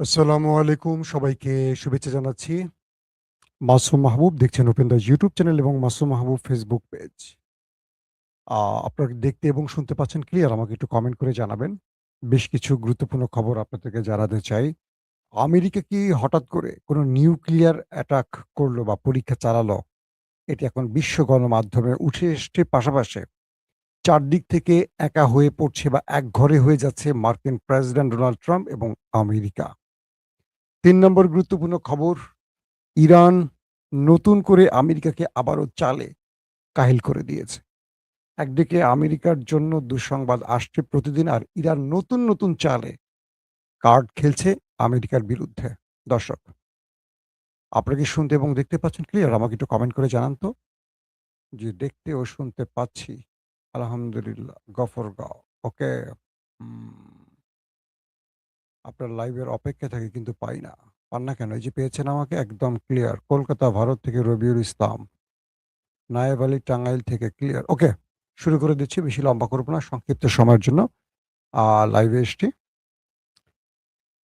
আসসালামু আলাইকুম। সবাইকে শুভেচ্ছা জানাচ্ছি। মাসুম মাহবুব দেখছেন ওপেন দ্য ইউটিউব চ্যানেল এবং মাসুম মাহবুব ফেসবুক পেজ। আ আপনারা দেখতে এবং শুনতে পাচ্ছেন ক্লিয়ার? আমাকে একটু কমেন্ট করে জানাবেন। বেশ কিছু গুরুত্বপূর্ণ খবর আপনাদেরকে জানাতে চাই। আমেরিকা কি হঠাৎ করে কোনো নিউক্লিয়ার অ্যাটাক করলো বা পরীক্ষা চালালো? এটি এখন বিশ্ব গণমাধ্যমে উঠে এসছে পাশাপাশি চারদিক থেকে একা হয়ে পড়ছে বা একঘরে হয়ে যাচ্ছে মার্কিন প্রেসিডেন্ট ডোনাল্ড ট্রাম্প এবং আমেরিকা। ৩ নম্বর গুরুত্বপূর্ণ খবর ইরান নতুন করে আমেরিকাকে আবারও চালে কাহিল করে দিয়েছে। একদিকে আমেরিকার জন্য দুঃসংবাদ আসছে প্রতিদিন আর ইরান নতুন চালে কার্ড খেলছে আমেরিকার বিরুদ্ধে। দর্শক, আপনারা কি শুনতে এবং দেখতে পাচ্ছেন ক্লিয়ার? আমাকে একটু কমেন্ট করে জানান তো। জি, দেখতে ও শুনতে পাচ্ছি। আলহামদুলিল্লাহ। গফরগাঁও। ওকে। উম আপনার লাইভের অপেক্ষায় থাকি কিন্তু পাই না। পান না কেন? এই যে পেয়েছেন আমাকে একদম ক্লিয়ার। কলকাতা, ভারত থেকে রবিউল ইসলাম। নায়েব আলী টাঙ্গাইল থেকে ক্লিয়ার। ওকে, শুরু করে দিচ্ছি। বেশি লম্বা করব না। সংক্ষিপ্ত সময়ের জন্য লাইভে এসছি।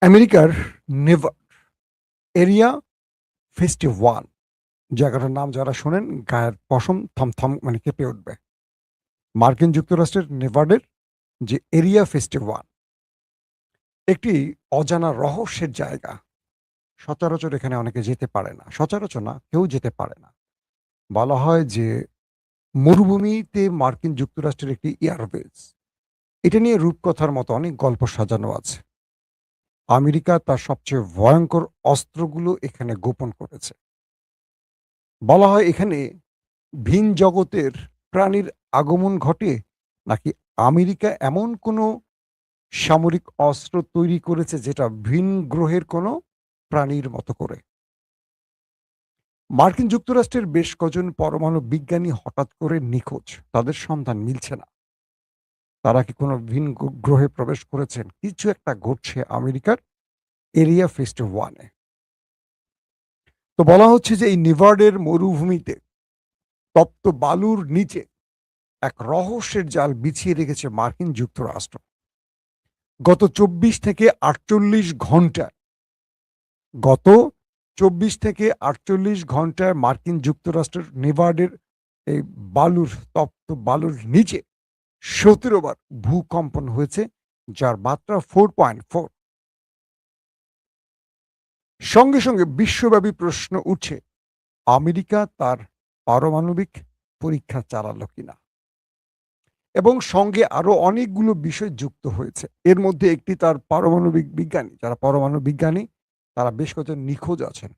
আমেরিকার নেভার এরিয়া 51 জায়গাটার নাম যারা শোনেন গায়ের পশম থমথম মানে কেঁপে উঠবে। মার্কিন যুক্তরাষ্ট্রের নেভাডের যে এরিয়া 51 একটি অজানা রহস্যের জায়গা। সচরাচর এখানে অনেকে যেতে পারে না। সচরাচর না, কেউ যেতে পারে না। বলা হয় যে মরুভূমিতে মার্কিন যুক্তরাষ্ট্রের একটি এয়ারবেস। এটা নিয়ে রূপকথার মতো অনেক গল্প সাজানো আছে। আমেরিকা তার সবচেয়ে ভয়ঙ্কর অস্ত্রগুলো এখানে গোপন করেছে। বলা হয় এখানে ভিন জগতের প্রাণীর আগমন ঘটে নাকি আমেরিকা এমন কোনো সামরিক অস্ত্র তৈরি করেছে যেটা ভিন গ্রহের কোনো প্রাণীর মতো করে। মার্কিন যুক্তরাষ্ট্রের বেশ কজন পরমাণু বিজ্ঞানী হঠাৎ করে নিখোঁজ। তাদের সন্ধান মিলছে না। তারা কি কোনো ভিন গ্রহে প্রবেশ করেছেন? কিছু একটা ঘটছে আমেরিকার এরিয়া 51 এ। তো বলা হচ্ছে যে এই নেভাডের মরুভূমিতে তপ্ত বালুর নিচে এক রহস্যের জাল বিছিয়ে রেখেছে মার্কিন যুক্তরাষ্ট্র। গত ২৪ থেকে ৪৮ ঘন্টায় গত ২৪ থেকে ৪৮ ঘন্টায় মার্কিন যুক্তরাষ্ট্রের নেভাডের এই তপ্ত বালুর নিচে ১৭ বার ভূকম্পন হয়েছে, যার মাত্রা 4.4। সঙ্গে বিশ্বব্যাপী প্রশ্ন উঠছে, আমেরিকা তার পারমাণবিক পরীক্ষা চালালো কিনা? এবং সঙ্গে আরো অনেকগুলো বিষয় যুক্ত হয়েছে। এর মধ্যে একটি তার পারমাণবিক বিজ্ঞানী, যারা পরমাণু বিজ্ঞানী তারা বেশ কয়েকজন নিখোঁজ আছেন।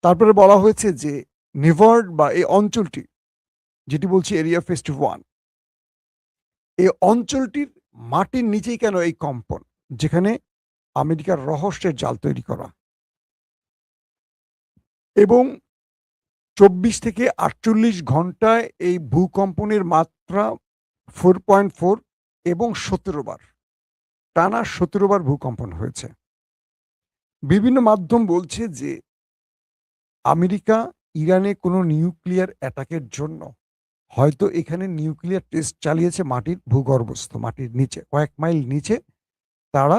তারপরে বলা হয়েছে যে নেভার্ড বা এই অঞ্চলটি যেটি বলছি এরিয়া 51 এই অঞ্চলটির মাটির নিচেই কেন এই কম্পন? যেখানে আমেরিকার রহস্যের জাল তৈরি করা এবং ২৪ থেকে ৪৮ ঘন্টায় এই ভূকম্পনের মাত্রা 4.4 এবং ১৭ বার। টানা ১৭ বার ভূকম্পন হয়েছে। বিভিন্ন মাধ্যম বলছে যে আমেরিকা ইরানে কোনো নিউক্লিয়ার অ্যাটাকের জন্য হয়তো এখানে নিউক্লিয়ার টেস্ট চালিয়েছে মাটির ভূগর্ভস্থ, মাটির নিচে কয়েক মাইল নিচে তারা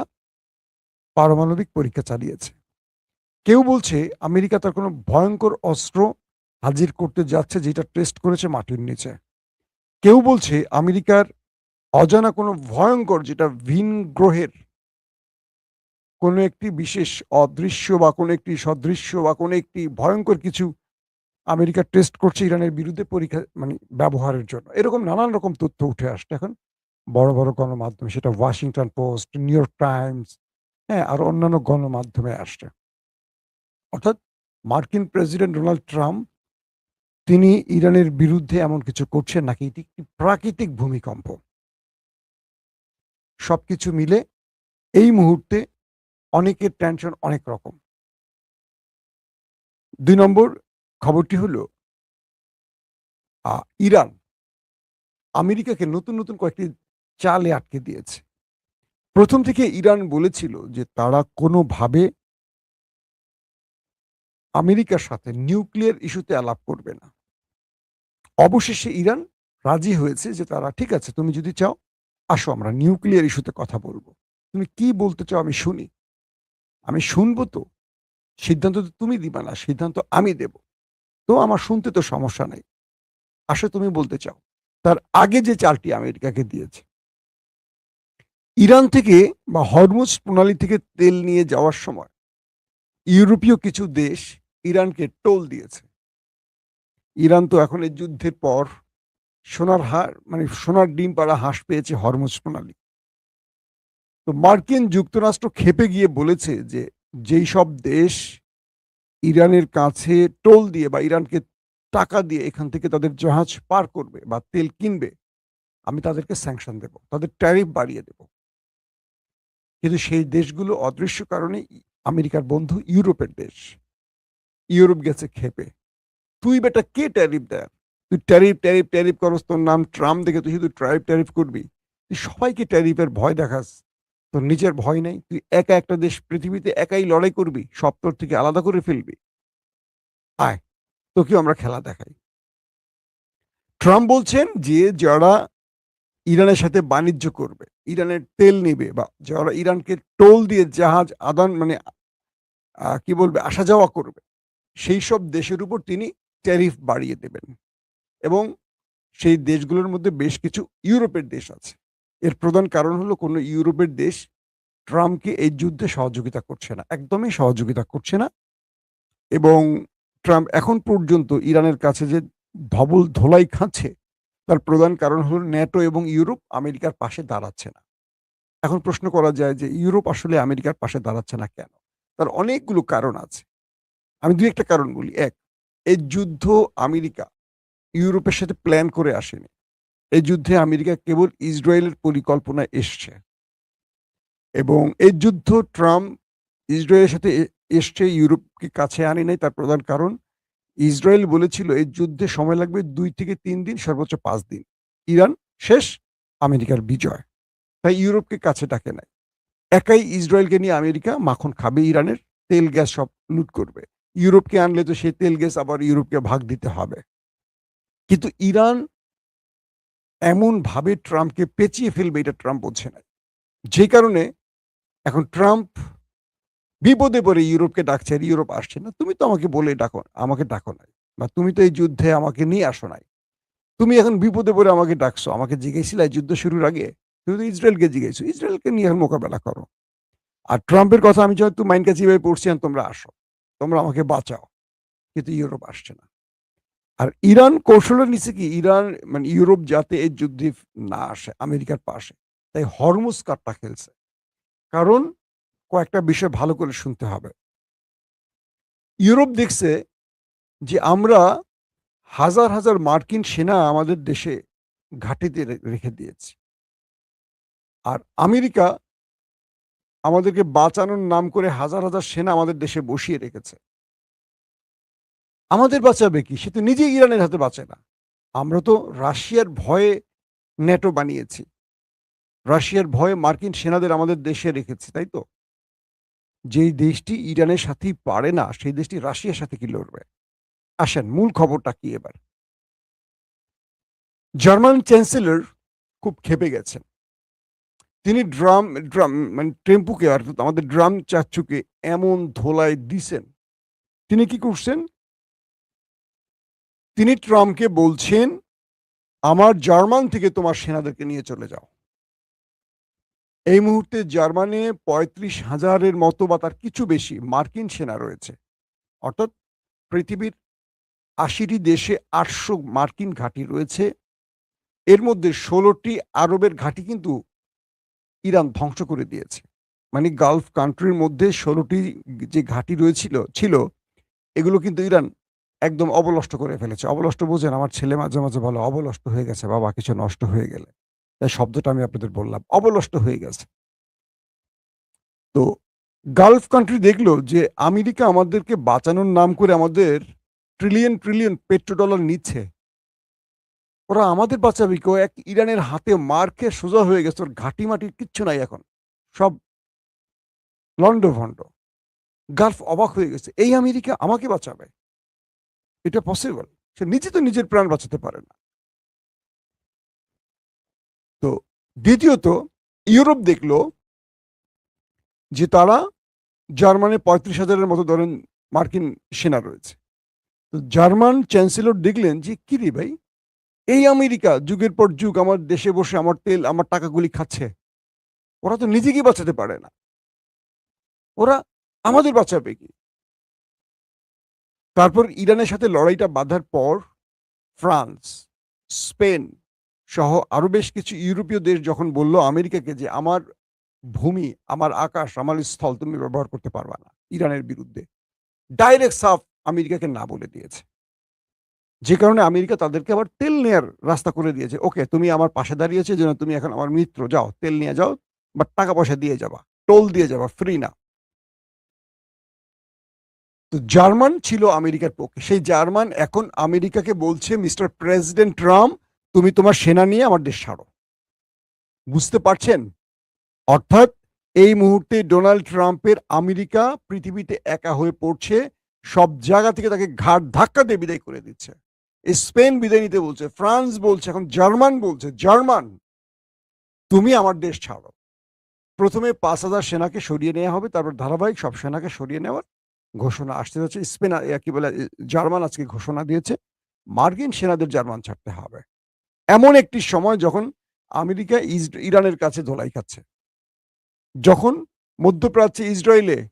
পারমাণবিক পরীক্ষা চালিয়েছে। কেউ বলছে আমেরিকা তার কোনো ভয়ঙ্কর অস্ত্র হাজির করতে যাচ্ছে যেটা টেস্ট করেছে মাটির নিচে। কেউ বলছে আমেরিকার অজানা কোনো ভয়ঙ্কর যেটা ভিন গ্রহের কোনো একটি বিশেষ অদৃশ্য বা কোনো একটি সদৃশ্য বা কোনো একটি ভয়ঙ্কর কিছু আমেরিকা টেস্ট করছে ইরানের বিরুদ্ধে পরীক্ষা মানে ব্যবহারের জন্য। এরকম নানান রকম তথ্য উঠে আসছে এখন বড় গণমাধ্যমে, সেটা Washington post, new York Times, হ্যাঁ? আর অন্যান্য গণমাধ্যমে আসছে। অর্থাৎ মার্কিন প্রেসিডেন্ট ডোনাল্ড ট্রাম্প তিনি ইরানের বিরুদ্ধে এমন কিছু করছেন নাকি এটি একটি প্রাকৃতিক ভূমিকম্প? সবকিছু মিলে এই মুহূর্তে অনেকের টেনশন অনেক রকম। ২ নম্বর খবরটি হলো আ ইরান আমেরিকাকে নতুন কয়েকটি চালে আটকে দিয়েছে। ১ম থেকে ইরান বলেছিল যে তারা কোনোভাবে আমেরিকার সাথে নিউক্লিয়ার ইস্যুতে আলাপ করবে না। অবশেষে ইরান রাজি হয়েছে যে তারা ঠিক আছে, তুমি যদি চাও আসো আমরা নিউক্লিয়ার ইস্যুতে কথা বলব। তুমি কি বলতে চাও আমি শুনি। আমি শুনবো তো। সিদ্ধান্ত তো তুমি দিবা না, সিদ্ধান্ত আমি দেব। তো আমার শুনতে তো সমস্যা নাই। আসো তুমি বলতে চাও। তার আগে যে চালটি আমেরিকাকে দিয়েছে। ইরান থেকে বা হরমুজ প্রণালী থেকে তেল নিয়ে যাওয়ার সময় ইউরোপীয় কিছু দেশ ইরানকে টোল দিয়েছে। ইরান তো এখন এই যুদ্ধের পর সোনার হার মানে সোনার ডিম পাড়া হাঁস পেয়েছে হরমুজ প্রণালী। তো মার্কিন যুক্তরাষ্ট্র ক্ষেপে গিয়ে বলেছে যে যেই সব দেশ ইরানের কাছে টোল দিয়ে বা ইরানকে টাকা দিয়ে এখান থেকে তাদের জাহাজ পার করবে বা তেল কিনবে, আমি তাদেরকে স্যাংশন দেব, তাদের ট্যারিফ বাড়িয়ে দেব। কিন্তু সেই দেশগুলো অদৃশ্য কারণে আমেরিকার বন্ধু ইউরোপের দেশ, ইউরোপ গেছে ক্ষেপে। তুই বেটা কে ট্যারিফ দেয়? তুই ট্যারিফ ট্যারিফ ট্যারিফ করস, তোর নাম ট্রাম্প দেখে তুই শুধু ট্যারিফ ট্যারিফ করবি। তুই সবাইকে ট্যারিফের ভয় দেখাস, তোর নিজের ভয় নেই। তুই একা একটা দেশ পৃথিবীতে একাই লড়াই করবি, সব তোর থেকে আলাদা করে ফেলবি। আয়, তোকেও আমরা খেলা দেখাই। ট্রাম্প বলছেন যে যারা ইরানের সাথে বাণিজ্য করবে, ইরানের তেল নিবে বা যারা ইরানকে টোল দিয়ে জাহাজ আদান মানে কি বলবে আসা যাওয়া করবে, সেই সব দেশের উপর তিনি ট্যারিফ বাড়িয়ে দেবেন। এবং সেই দেশগুলোর মধ্যে বেশ কিছু ইউরোপের দেশ আছে। এর প্রধান কারণ হলো কোনো ইউরোপের দেশ ট্রাম্পকে এই যুদ্ধে সহযোগিতা করছে না, একদমই সহযোগিতা করছে না। এবং ট্রাম্প এখন পর্যন্ত ইরানের কাছে যে ধবল ধোলাই খাচ্ছে, তার প্রধান কারণ হলো ন্যাটো এবং ইউরোপ আমেরিকার পাশে দাঁড়াচ্ছে না। এখন প্রশ্ন করা যায় যে ইউরোপ আসলে আমেরিকার পাশে দাঁড়াচ্ছে না কেন? তার অনেকগুলো কারণ আছে। আমি দুই একটা কারণ বলি। এক, এই যুদ্ধ আমেরিকা ইউরোপের সাথে প্ল্যান করে আসেনি। এই যুদ্ধে আমেরিকা কেবল ইসরায়েলের পরিকল্পনায় এসছে। এবং এই যুদ্ধ ট্রাম্প ইসরায়েলের সাথে এসছে, ইউরোপকে কাছে আনে নাই। তার প্রধান কারণ ইসরায়েল বলেছিল এই যুদ্ধে সময় লাগবে ২ থেকে ৩ দিন, সর্বোচ্চ ৫ দিন। ইরান শেষ, আমেরিকার বিজয়। তাই ইউরোপকে কাছে ডাকে নাই। একাই ইসরায়েলকে নিয়ে আমেরিকা মাখন খাবে, ইরানের তেল গ্যাস সব লুট করবে। ইউরোপকে আনলে তো সেই তেল গ্যাস আবার ইউরোপকে ভাগ দিতে হবে। কিন্তু ইরান এমনভাবে ট্রাম্পকে পেঁচিয়ে ফেলবে এটা ট্রাম্প বোঝে না। যে কারণে এখন ট্রাম্প বিপদে পড়ে ইউরোপকে ডাকছে, আর ইউরোপ আসছে না। তুমি তো আমাকে বলে ডাকো, আমাকে ডাকো নাই, বা তুমি তো এই যুদ্ধে আমাকে নিয়ে আসো নাই। তুমি এখন বিপদে পড়ে আমাকে ডাকছো, আমাকে জিজ্ঞেসছিলে যুদ্ধ শুরুর আগে? তুমি তো ইসরায়েলকে জিজ্ঞেসো, ইসরায়েলকে নিয়ে এখন মোকাবেলা করো। আর ট্রাম্পের কথা আমি যেহেতু মাইন্ড কাছে এভাবে পড়ছি, তোমরা আসো, তোমরা আমাকে বাঁচাও। কিন্তু ইউরোপ আসছে না। আর ইরান কৌশলের নিচে কি, ইরান মানে ইউরোপ যাতে এই যুদ্ধে না আসে আমেরিকার পাশে, তাই হরমুজ কার্ডটা খেলছে। কারণ কয়েকটা বিষয় ভালো করে শুনতে হবে। ইউরোপ দেখছে যে আমরা হাজার হাজার মার্কিন সেনা আমাদের দেশে ঘাঁটিতে রেখে দিয়েছি, আর আমেরিকা আমাদেরকে বাঁচানোর নাম করে হাজার হাজার সেনা আমাদের দেশে বসিয়ে রেখেছে। আমাদের বাঁচাবে কি? সে তো নিজেই ইরানের হাতে বাঁচে না। আমরা তো রাশিয়ার ভয়ে ন্যাটো বানিয়েছি, রাশিয়ার ভয়ে মার্কিন সেনাদের আমাদের দেশে রেখেছি, তাই তো? যেই দেশটি ইরানের সাথেই পারে না, সেই দেশটি রাশিয়ার সাথে কি লড়বে? আসেন মূল খবরটা কি এবার। জার্মান চ্যান্সেলর খুব ক্ষেপে গেছেন। তিনি ড্রাম ড্রাম মানে টেম্পুকে, অর্থাৎ আমাদের ড্রাম চাচ্চুকে এমন ধোলাই দিছেন। তিনি কি করছেন? তিনি ট্রাম্পকে বলছেন, আমার জার্মান থেকে তোমার সেনাদেরকে নিয়ে চলে যাও। এই মুহূর্তে জার্মানে ৩৫,০০০-এর মতো বা তার কিছু বেশি মার্কিন সেনা রয়েছে। অর্থাৎ পৃথিবীর ৮০টি দেশে ৮০০ মার্কিন ঘাঁটি রয়েছে। এর মধ্যে ১৬টি আরবের ঘাঁটি কিন্তু ইরান ধ্বংস করে দিয়েছে। মানে গালফ কান্ট্রির মধ্যে ১৬টি যে ঘাঁটি ছিল, এগুলো কিন্তু ইরান একদম অবলষ্ট করে ফেলেছে। অবলষ্ট বোঝেন? আমার ছেলে মাঝে মাঝে বলে, "অবলষ্ট হয়ে গেছে বাবা কিছু নষ্ট হয়ে গেলে।" তাই শব্দটা আমি আপনাদের বললাম, অবলষ্ট হয়ে গেছে। তো গালফ কান্ট্রি দেখলো যে আমেরিকা আমাদেরকে বাঁচানোর নাম করে আমাদের ট্রিলিয়ন ট্রিলিয়ন পেট্রোডলার নিচ্ছে। ওরা আমাদের বাঁচাবে কি? ও এক ইরানের হাতে মার খেয়ে সোজা হয়ে গেছে। ওর ঘাঁটি-মাটি কিচ্ছু নাই এখন। সব লন্ডভন্ড। গালফ অবাক হয়ে গেছে। এই আমেরিকা আমাকে বাঁচাবে? এটা পসিবল? সে নিজে তো নিজের প্রাণ বাঁচাতে পারে না। তো দ্বিতীয়ত ইউরোপ দেখলো যে তারা জার্মানি ৩৫,০০০ এর মতো ধরেন মার্কিন সেনা রয়েছে। তো জার্মান চ্যান্সেলর দেখলেন যে, "কিরে ভাই, এই আমেরিকা যুগের পর যুগ আমার দেশে বসে আমার তেল, আমার টাকাগুলি খাচ্ছে। ওরা তো নিজেকেই বাঁচাতে পারে না। ওরা আমাদের বাঁচাবে কি?" তারপর ইরানের সাথে লড়াইটা বাধার পর ফ্রান্স, স্পেন সহ আরো বেশ কিছু ইউরোপীয় দেশ যখন বলল আমেরিকাকে যে, "আমার ভূমি, আমার আকাশ, আমার স্থল তুমি ব্যবহার করতে পারবা না ইরানের বিরুদ্ধে।" ডাইরেক্ট সাফ আমেরিকাকে না বলে দিয়েছে। যে কারণে আমেরিকা তাদেরকে আবার তেল নেয়ার রাস্তা করে দিয়েছে। ওকে, তুমি আমার পাশে দাঁড়িয়েছো এজন্য তুমি এখন আমার মিত্র। যাও, তেল নিয়ে যাও। বাট টাকা পয়সা দিয়ে যাবা। টোল দিয়ে যাবা, ফ্রি না। তো জার্মান ছিল আমেরিকার পক্ষে। সেই জার্মান এখন আমেরিকাকে বলছে, "মিস্টার প্রেসিডেন্ট ট্রাম্প, তুমি তোমার সেনা নিয়ে আমার দেশ ছাড়ো।" বুঝতে পারছেন? অর্থাৎ এই মুহূর্তে ডোনাল্ড ট্রাম্পের আমেরিকা পৃথিবীতে একা হয়ে পড়ছে। সব জায়গা থেকে তাকে ঘাড় ধাক্কা দিয়ে বিদায় করে দিচ্ছে। স্পেন বিদায় নিতে বলছে, ফ্রান্স বলছে, এখন জার্মান বলছে, "জার্মান, তুমি আমার দেশ ছাড়ো।" ১ম এ ৫,০০০ সেনাকে সরিয়ে নেয়া হবে। তারপর ধারাবাহিক সব সেনাকে সরিয়ে নেওয়ার ঘোষণা আসতে যাচ্ছে। স্পেন কি বলে জার্মান আজকে ঘোষণা দিয়েছে, মার্কিন সেনাদের জার্মান ছাড়তে হবে। এমন একটি সময় যখন আমেরিকা ইরানের কাছে ধোলাই খাচ্ছে। যখন মধ্যপ্রাচ্যে ইসরায়েলে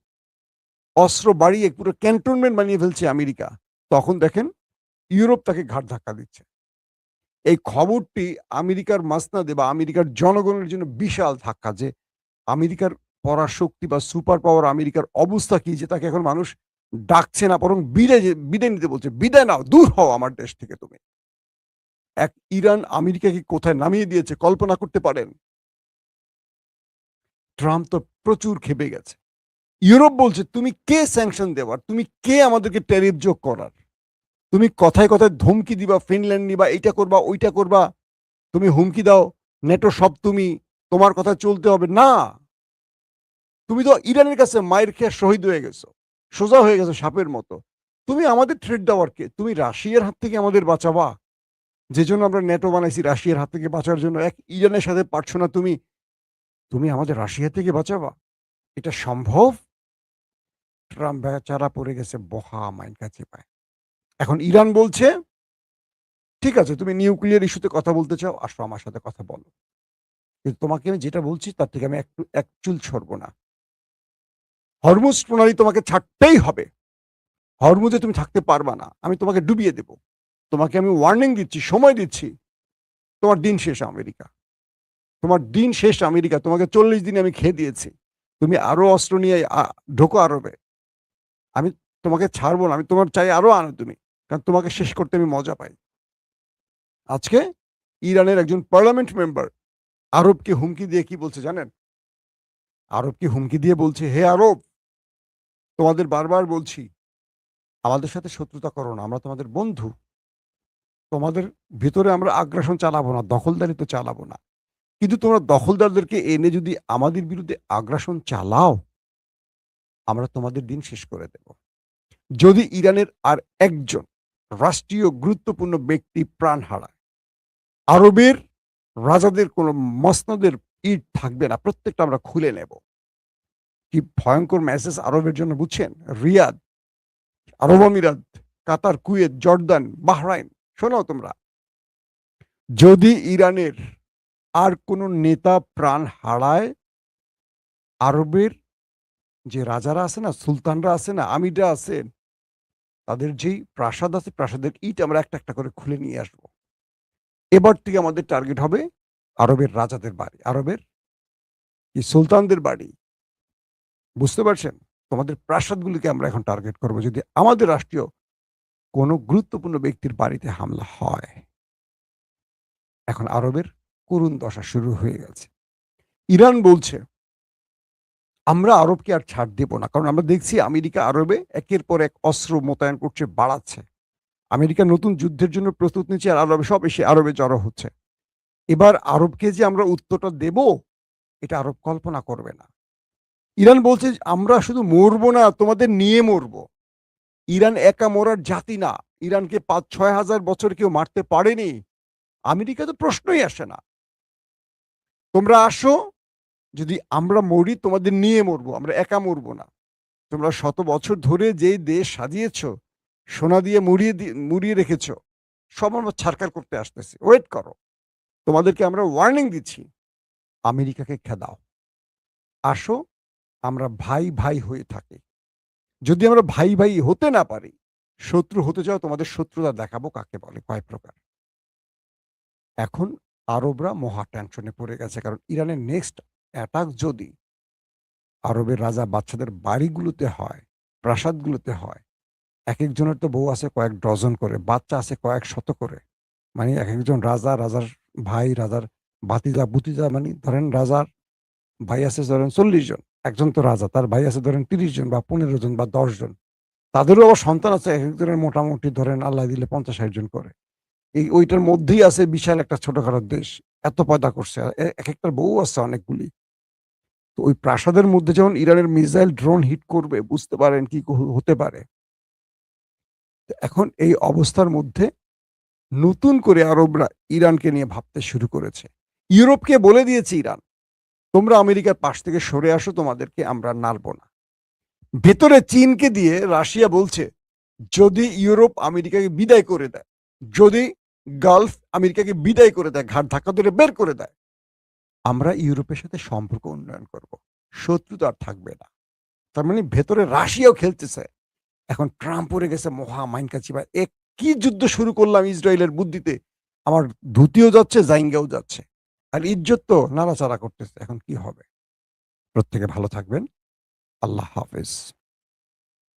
অস্ত্র বাড়িয়ে পুরো ক্যান্টনমেন্ট বানিয়ে ফেলছে আমেরিকা, তখন দেখেন ইউরোপ তাকে ঘাড় ধাক্কা দিচ্ছে। এই খবরটি আমেরিকার মাসনদে বা আমেরিকার জনগণের জন্য বিশাল ধাক্কা যে আমেরিকার পরাশক্তি বা সুপার পাওয়ার আমেরিকার অবস্থা কি যে তাকে এখন মানুষ ডাকছে না, বরং বিদায় নিতে বলছে। "বিদায় নাও, দূর হও আমার দেশ থেকে তুমি।" এক ইরান আমেরিকাকে কোথায় নামিয়ে দিয়েছে কল্পনা করতে পারেন? ট্রাম্প তো প্রচুর ক্ষেপে গেছে। ইউরোপ বলছে, "তুমি কে স্যাংশন দেওয়ার? তুমি কে আমাদেরকে ট্যারিফ যোগ করার? তুমি কথায়, কথায় ধমকি দিবা, ফিনল্যান্ড নিবা, এইটা করবা, ওইটা করবা। তুমি হুমকি দাও, নেটো সব তুমি, তোমার কথা চলতে হবে।" না! তুমি তো ইরানের কাছে মাইর খেয়ে শহীদ হয়ে গেছো। সোজা হয়ে গেছো সাপের মতো। তুমি আমাদের থ্রেট দেওয়ার কে? তুমি রাশিয়ার হাত থেকে আমাদের বাঁচাবা? যেজন্য আমরা ন্যাটো বানাইছি রাশিয়ার হাত থেকে বাঁচার জন্য। এক ইরানের সাথে পারছো না তুমি, তুমি আমাদের রাশিয়া থেকে বাঁচাবা? এটা সম্ভব? ট্রাম্প বেচারা পড়ে গেছে বহা মাইনকা চিপায়। এখন ইরান বলছে, "ঠিক আছে, তুমি নিউক্লিয়ার ইস্যুতে কথা বলতে চাও, আসো আমার সাথে কথা বলো। কিন্তু তোমাকে আমি যেটা বলছি তার থেকে আমি এক চুল সরব না। হরমুজ প্রণালী তোমাকে ছাড়তেই হবে। হরমুজে তুমি থাকতে পারবা না। আমি তোমাকে ডুবিয়ে দেব। তোমাকে আমি ওয়ার্নিং দিচ্ছি, সময় দিচ্ছি। তোমার দিন শেষ আমেরিকা। তোমার দিন শেষ আমেরিকা। তোমাকে ৪০ দিনে আমি খেয়ে দিয়েছি। তুমি আরো অস্ত্র নিয়ে ঢোকো আরবে। আমি তোমাকে ছাড়বো না। আমি তোমার চাই আরো আনো তুমি। কারণ তোমাকে শেষ করতে আমি মজা পাই।" আজকে ইরানের একজন পার্লামেন্ট মেম্বার আরবকে হুমকি দিয়ে কি বলছে জানেন? আরবকে হুমকি দিয়ে বলছে, "হে আরব, তোমাদের বারবার বলছি, আমাদের সাথে শত্রুতা করো না। আমরা তোমাদের বন্ধু। তোমাদের ভেতরে আমরা আগ্রাসন চালাবো না, দখলদারিত্ব চালাবো না। কিন্তু তোমরা দখলদারদেরকে এনে যদি আমাদের বিরুদ্ধে আগ্রাসন চালাও, আমরা তোমাদের দিন শেষ করে দেব।" যদি ইরানের আর একজন রাষ্ট্রীয় গুরুত্বপূর্ণ ব্যক্তি প্রাণ হারায়, আরবের রাজাদের কোনো মসনদের ইট থাকবে না। প্রত্যেকটা আমরা খুলে নেব। কি ভয়ংকর মেসেজ আরবের জন্য বুঝছেন? রিয়াদ, আরব আমিরাত, কাতার, কুয়েত, জর্দান, বাহরাইন, শোনো তোমরা। যদি ইরানের আর কোন নেতা প্রাণ হারায়, আরবের যে রাজারা আছে না, সুলতানরা আছে না, আমিররা আছেন, তাদের যেই প্রাসাদ আছে, প্রাসাদের ইট আমরা একটা, একটা করে খুলে নিয়ে আসব। এবার থেকে আমাদের টার্গেট হবে আরবের রাজাদের বাড়ি, আরবের কি সুলতানদের বাড়ি। বুঝতে পারছেন? তোমাদের প্রাসাদগুলিকে আমরা এখন টার্গেট করব যদি আমাদের রাষ্ট্রীয় কোন গুরুত্বপূর্ণ ব্যক্তির বাড়িতে হামলা হয়। এখন আরবের করুণ দশা শুরু হয়ে গেছে। ইরান বলছে, "আমরা আরবকে আর ছাড় দেব না।" কারণ আমরা দেখছি আমেরিকা আরবে একের পর এক অস্ত্র মোতায়েন করছে, বাড়াচ্ছে। আমেরিকা নতুন যুদ্ধের জন্য প্রস্তুত নিচ্ছে আর আরবে সব এসে আরবে জড়ো হচ্ছে। এবার আরবকে যে আমরা উত্তরটা দেব, এটা আরব কল্পনা করবে না। ইরান বলছে, "আমরা শুধু মরবো না, তোমাদের নিয়ে মরবো।" ইরান একা মরার জাতি না। ইরানকে ৫-৬ হাজার বছর কেউ মারতে পারেনি। আমেরিকা তো প্রশ্নই আসে না। তোমরা আসো, যদি আমরা মরি তোমাদের নিয়ে মরবো। আমরা একা মরবো না। তোমরা শত বছর ধরে যেই দেশ সাজিয়েছ, সোনা দিয়ে মুড়িয়ে রেখেছ, সব আমরা ছারখার করতে আসতেছি। ওয়েট করো। তোমাদেরকে আমরা ওয়ার্নিং দিচ্ছি। আমেরিকাকে খেদাও। আসো, আমরা ভাই, ভাই হয়ে থাকি। যদি আমরা ভাই, ভাই হতে না পারি, শত্রু হতে চাও, তোমাদের শত্রুতা দেখাবো কাকে বলে, কয় প্রকার। এখন আরবরা মহা টেনশনে পড়ে গেছে। কারণ ইরানের নেক্সট অ্যাটাক যদি আরবের রাজা বাদশাদের বাড়িগুলোতে হয়, প্রাসাদগুলোতে হয়, একেকজনের তো বউ আছে কয়েক ডজন করে, বাচ্চা আছে কয়েক শত করে। মানে একেকজন রাজা, রাজার ভাই, রাজার ভাতিজা মানে ধরেন রাজার ভাই আছে ধরেন ৪০ জন। একজন তো রাজা, তার ভাই আছে ধরেন ৩০ জন বা ১৫ জন বা ১০ জন। তাদেরও আবার সন্তান আছে একেকজনের মোটামুটি ধরেন আল্লাহ দিলে ৫০-৬০ জন করে। ওইটার মধ্যেই আছে বিশাল একটা ছোটখাটো দেশ। এত পয়দা করছে। একেকটার বউ আছে অনেকগুলি। তো ওই প্রাসাদের মধ্যে যখন ইরানের মিসাইল ড্রোন হিট করবে বুঝতে পারেন কি হতে পারে। তো এখন এই অবস্থার মধ্যে নতুন করে আরবরা ইরানকে নিয়ে ভাবতে শুরু করেছে। ইউরোপকে বলে দিয়েছে ইরান, তোমরা আমেরিকার পাশ থেকে সরে আসো, তোমাদেরকে আমরা নাড়ব না। ভেতরে চীনকে দিয়ে রাশিয়া বলছে, যদি ইউরোপ আমেরিকাকে বিদায় করে দেয়, যদি গালফ আমেরিকাকে বিদায় করে দেয়, ঘাট ধাক্কা ধরে বের করে দেয়, আমরা ইউরোপের সাথে সম্পর্ক উন্নয়ন করব। শত্রুতা আর থাকবে না। তার মানে ভেতরে রাশিয়াও খেলতেছে। এখন ট্রাম্প পড়ে গেছে মহা মাইনকাচিবা। কি যুদ্ধ শুরু করলাম ইসরায়েলের বুদ্ধিতে। আমার ধুতিও যাচ্ছে, জাইঙ্গাও যাচ্ছে। আর ইজ্জত তো নাড়াচাড়া করতেছে। এখন কি হবে? প্রত্যেকে ভালো থাকবেন। আল্লাহ হাফেজ।